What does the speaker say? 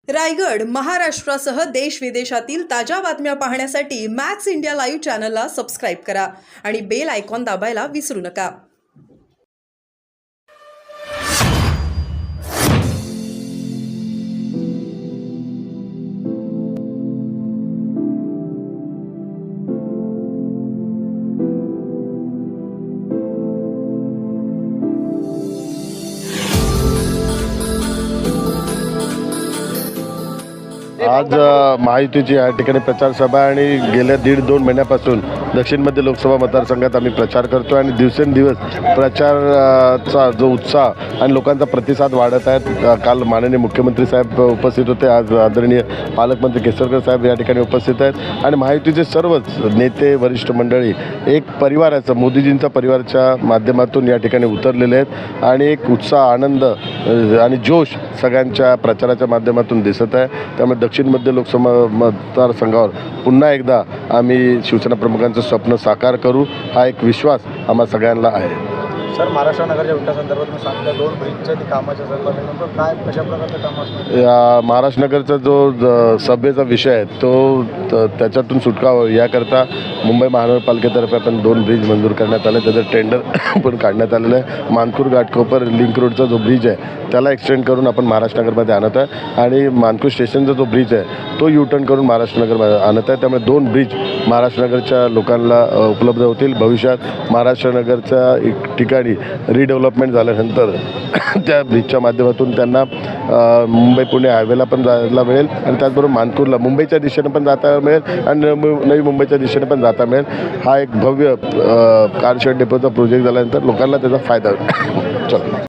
रायगड, महाराष्ट्रासह देश विदेशातील ताज्या बातम्या पाहण्यासाठी मॅक्स इंडिया लाईव्ह चॅनलला सबस्क्राईब करा आणि बेल आयकॉन दाबायला विसरू नका. आज महायुतीची या ठिकाणी प्रचार सभा आणि गेल्या 1.5-2 महिन्यापासून दक्षिण मध्य लोकसभा मतदारसंघात आम्ही प्रचार करतो आणि दिवसेंदिवस प्रचाराचा जो उत्साह आणि लोकांचा प्रतिसाद वाढत आहे. काल माननीय मुख्यमंत्री साहेब उपस्थित होते, आज आदरणीय पालकमंत्री केसरकर साहेब या ठिकाणी उपस्थित आहेत आणि महायुतीचे सर्वच नेते वरिष्ठ मंडळी एक परिवाराचं मोदीजींचा परिवाराच्या माध्यमातून या ठिकाणी उतरलेले आहेत आणि एक उत्साह, आनंद आणि जोश सगळ्यांच्या प्रचाराच्या माध्यमातून दिसत आहे. त्यामुळे दक्षिण मध्य लोकसभा मतदारसंघावर पुन्हा एकदा आम्ही शिवसेना प्रमुखांचं स्वप्न साकार करू हा एक विश्वास आम्हा सगळ्यांना आहे. सर, महाराष्ट्र नगरच्या विकासासंदर्भात मी सांगता 2 ब्रिजच्या कामाच्या संदर्भात नेमकं काय कशा प्रकारचं काम असतं? या महाराष्ट्र नगरचा जो सभेचा विषय आहे तो त्याच्यातून सुटका याकरता मुंबई महानगरपालिकेतर्फे आपण 2 ब्रिज मंजूर करण्यात आले. त्याचं टेंडर पण काढण्यात आलेलं आहे. मानखुर्द घाटकोपर लिंक रोडचा जो ब्रिज आहे त्याला एक्सटेंड करून आपण महाराष्ट्र नगरमध्ये आणत आहे आणि मानखुर्द स्टेशनचा जो ब्रिज आहे तो U-टर्न करून महाराष्ट्र नगरमध्ये आणत आहे. त्यामुळे 2 ब्रिज महाराष्ट्र नगरच्या लोकांना उपलब्ध होतील. भविष्यात महाराष्ट्र नगरच्या एक ठिकाणी रिडेव्हलपमेंट झाल्यानंतर त्या ब्रिजच्या माध्यमातून त्यांना मुंबई पुणे हायवेला पण जायला मिळेल आणि त्याचबरोबर मानखुर्दला मुंबईच्या दिशेने पण जाता मिळेल आणि नवी मुंबईच्या दिशेने पण जाता मिळेल. हा एक भव्य कार शेड डेपोचा प्रोजेक्ट झाल्यानंतर लोकांना त्याचा फायदा होईल. चला.